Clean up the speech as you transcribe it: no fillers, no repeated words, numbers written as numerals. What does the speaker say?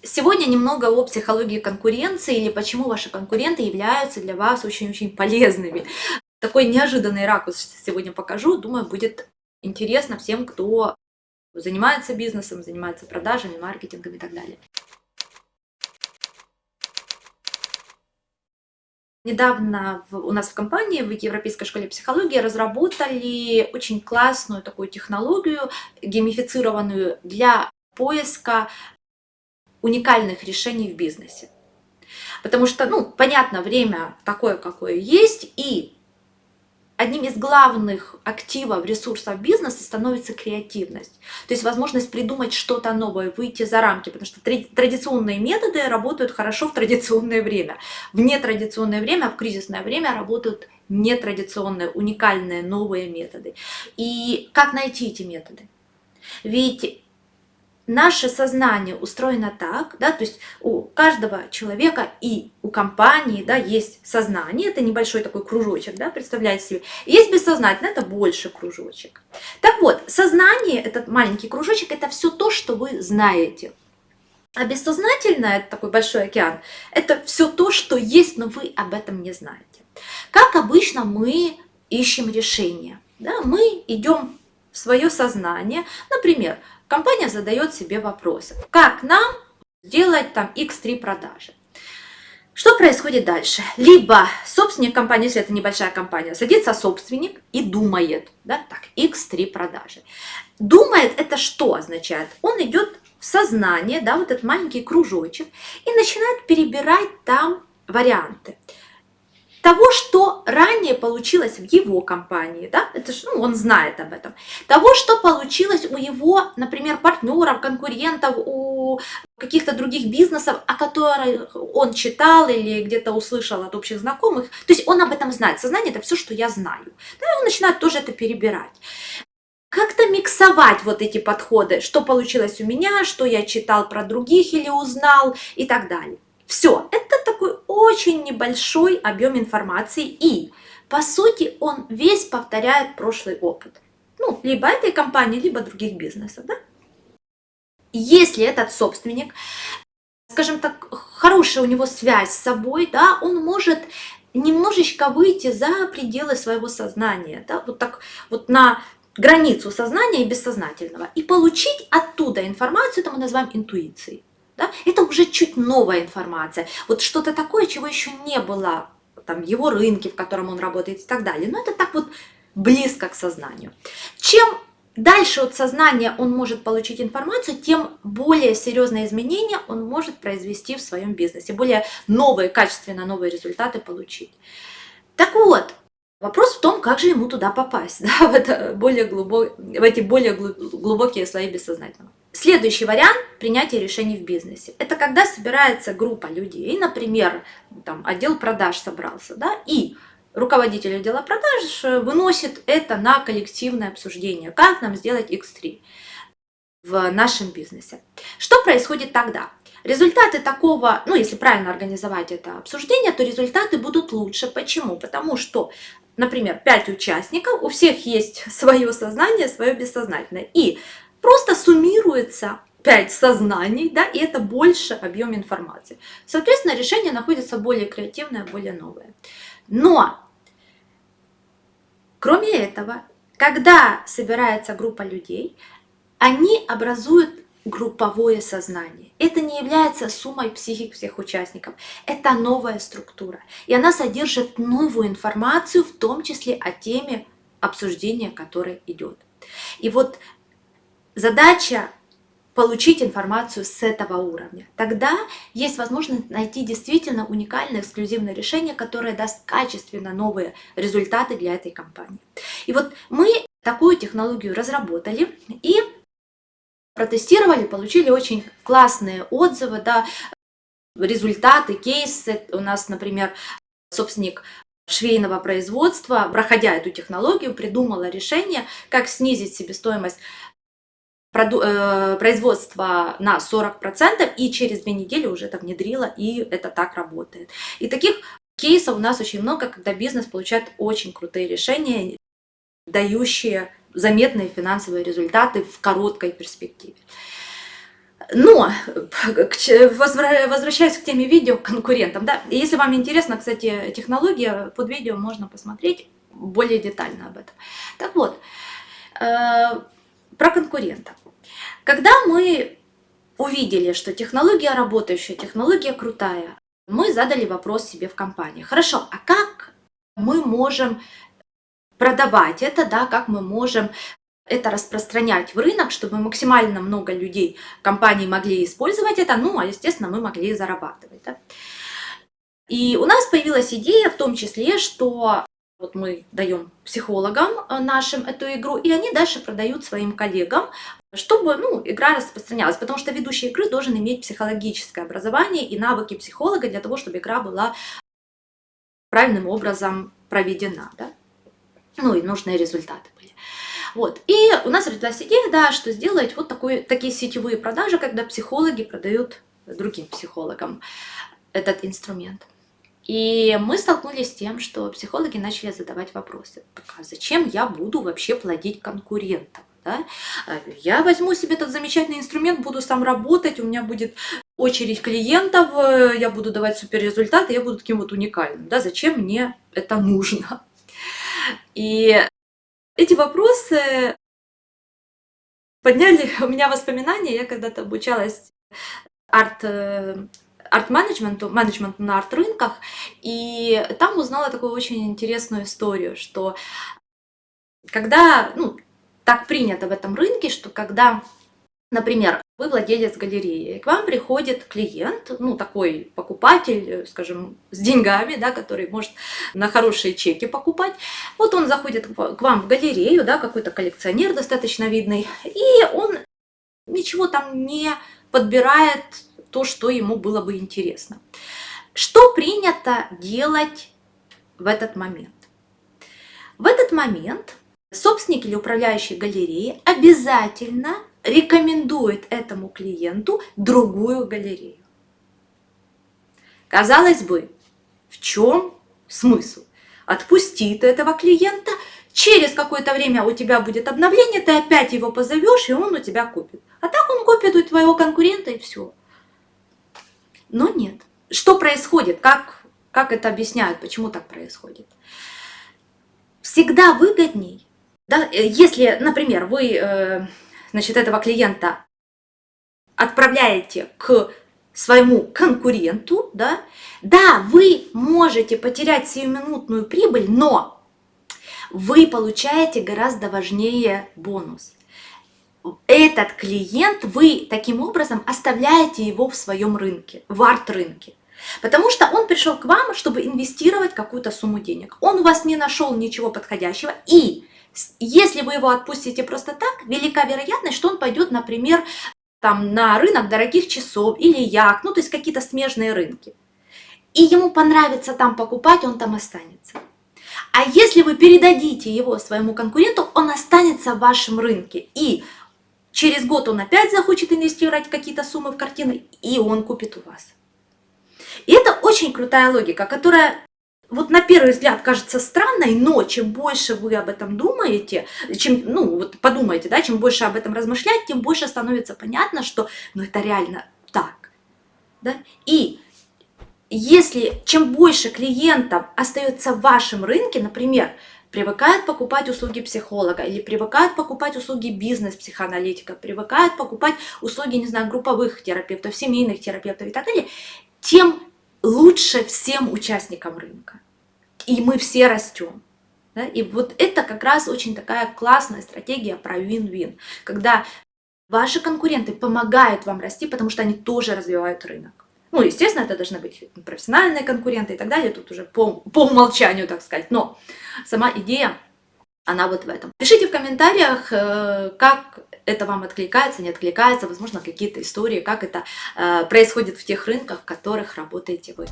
Сегодня немного о психологии конкуренции или почему ваши конкуренты являются для вас очень-очень полезными. Такой неожиданный ракурс сегодня покажу. Думаю, будет интересно всем, кто занимается бизнесом, занимается продажами, маркетингом и так далее. Недавно у нас в компании, в Европейской школе психологии, разработали очень классную такую технологию, геймифицированную для поиска уникальных решений в бизнесе. Потому что, понятно, время такое, какое есть, и одним из главных активов, ресурсов бизнеса становится креативность. То есть возможность придумать что-то новое, выйти за рамки, потому что традиционные методы работают хорошо в традиционное время. В нетрадиционное время, в кризисное время работают нетрадиционные, уникальные, новые методы. И как найти эти методы? Ведь наше сознание устроено так, да, то есть у каждого человека и у компании, да, есть сознание, это небольшой такой кружочек, да, представляете себе, есть бессознательное, это больше кружочек. Так вот, сознание, этот маленький кружочек, это все то, что вы знаете. А бессознательное, это такой большой океан, это все то, что есть, но вы об этом не знаете. Как обычно мы ищем решение, да, мы идем в свое сознание, например, компания задает себе вопросы, как нам сделать там X3 продажи. Что происходит дальше? Либо собственник компании, если это небольшая компания, садится собственник и думает, да, так, X3 продажи. Думает, это что означает? Он идет в сознание, да, вот этот маленький кружочек, и начинает перебирать там варианты того, что ранее получилось в его компании, да, это ж, он знает об этом, того, что получилось у его, например, партнеров, конкурентов, у каких-то других бизнесов, о которых он читал или где-то услышал от общих знакомых, то есть он об этом знает, сознание это все, что я знаю, да, и он начинает тоже это перебирать. Как-то миксовать вот эти подходы, что получилось у меня, что я читал про других или узнал и так далее. Все, это такой очень небольшой объем информации, и по сути он весь повторяет прошлый опыт. Либо этой компании, либо других бизнесов. Да? Если этот собственник, скажем так, хорошая у него связь с собой, да, он может немножечко выйти за пределы своего сознания, да, вот так вот на границу сознания и бессознательного, и получить оттуда информацию, это мы называем интуицией. Да? Это уже чуть новая информация. Вот что-то такое, чего еще не было там, в его рынке, в котором он работает и так далее. Но это так вот близко к сознанию. Чем дальше от сознания он может получить информацию, тем более серьезные изменения он может произвести в своем бизнесе. Более новые, качественно новые результаты получить. Так вот, вопрос в том, как же ему туда попасть, да, в эти более глубокие слои бессознательного. Следующий вариант принятия решений в бизнесе. Это когда собирается группа людей, например, там, отдел продаж собрался, да, и руководитель отдела продаж выносит это на коллективное обсуждение, как нам сделать X3 в нашем бизнесе. Что происходит тогда? Результаты такого, если правильно организовать это обсуждение, то результаты будут лучше. Почему? Потому что, например, 5 участников, у всех есть свое сознание, свое бессознательное. И просто суммируется 5 сознаний, да, и это больше объем информации. Соответственно, решение находится более креативное, более новое. Но, кроме этого, когда собирается группа людей, они образуют групповое сознание. Это не является суммой психик всех участников. Это новая структура. И она содержит новую информацию, в том числе о теме обсуждения, которое идет. И вот задача получить информацию с этого уровня. Тогда есть возможность найти действительно уникальное, эксклюзивное решение, которое даст качественно новые результаты для этой компании. И вот мы такую технологию разработали и протестировали, получили очень классные отзывы, да, результаты, кейсы. У нас, например, собственник швейного производства, проходя эту технологию, придумала решение, как снизить себестоимость производства на 40%, и через 2 недели уже это внедрила, и это так работает. И таких кейсов у нас очень много, когда бизнес получает очень крутые решения, дающие заметные финансовые результаты в короткой перспективе. Но, возвращаясь к теме видео, к конкурентам, да, и если вам интересно, кстати, технология, под видео можно посмотреть более детально об этом. Так вот, про конкурентов. Когда мы увидели, что технология работающая, технология крутая, мы задали вопрос себе в компании. Хорошо, а как мы можем продавать это, да, как мы можем это распространять в рынок, чтобы максимально много людей, компаний могли использовать это, ну, а естественно, мы могли зарабатывать. Да? И у нас появилась идея в том числе, что вот мы даем психологам нашим эту игру, и они дальше продают своим коллегам, чтобы игра распространялась, потому что ведущий игры должен иметь психологическое образование и навыки психолога для того, чтобы игра была правильным образом проведена, да? Ну и нужные результаты были. Вот. И у нас родилась идея, да, что сделать вот такие сетевые продажи, когда психологи продают другим психологам этот инструмент. И мы столкнулись с тем, что психологи начали задавать вопросы. А зачем я буду вообще плодить конкурентов? Да? Я возьму себе этот замечательный инструмент, буду сам работать, у меня будет очередь клиентов, я буду давать суперрезультаты, я буду таким вот уникальным. Да? Зачем мне это нужно? И эти вопросы подняли у меня воспоминания. Я когда-то обучалась арт-менеджменту, менеджменту на арт-рынках, и там узнала такую очень интересную историю, что когда, так принято в этом рынке, что когда, например, вы владелец галереи, к вам приходит клиент, такой покупатель, скажем, с деньгами, да, который может на хорошие чеки покупать. Вот он заходит к вам в галерею, да, какой-то коллекционер достаточно видный, и он ничего там не подбирает то, что ему было бы интересно. Что принято делать в этот момент? В этот момент собственник или управляющий галереей обязательно рекомендует этому клиенту другую галерею. Казалось бы, в чем смысл? Отпусти ты этого клиента, через какое-то время у тебя будет обновление, ты опять его позовешь, и он у тебя купит. А так он купит у твоего конкурента, и все. Но нет. Что происходит? Как это объясняют? Почему так происходит? Всегда выгодней, да, если, например, вы этого клиента отправляете к своему конкуренту, да, вы можете потерять сиюминутную прибыль, но вы получаете гораздо важнее бонус. Этот клиент, вы таким образом оставляете его в своем рынке, в арт-рынке. Потому что он пришел к вам, чтобы инвестировать какую-то сумму денег. Он у вас не нашел ничего подходящего. И если вы его отпустите просто так, велика вероятность, что он пойдет, например, на рынок дорогих часов или яхт, то есть какие-то смежные рынки. И ему понравится там покупать, он там останется. А если вы передадите его своему конкуренту, он останется в вашем рынке. И через год он опять захочет инвестировать какие-то суммы в картины, и он купит у вас. И это очень крутая логика, которая вот на первый взгляд кажется странной, но чем больше вы об этом думаете, подумайте, да, чем больше об этом размышляете, тем больше становится понятно, что это реально так. Да? И чем больше клиентов остается в вашем рынке, например, привыкают покупать услуги психолога или привыкают покупать услуги бизнес-психоаналитика, привыкают покупать услуги, групповых терапевтов, семейных терапевтов и так далее, тем лучше всем участникам рынка. И мы все растем. Да? И вот это как раз очень такая классная стратегия про win-win, когда ваши конкуренты помогают вам расти, потому что они тоже развивают рынок. Естественно, это должны быть профессиональные конкуренты и так далее, тут уже по умолчанию, так сказать, но сама идея, она вот в этом. Пишите в комментариях, как это вам откликается, не откликается, возможно, какие-то истории, как это происходит в тех рынках, в которых работаете вы.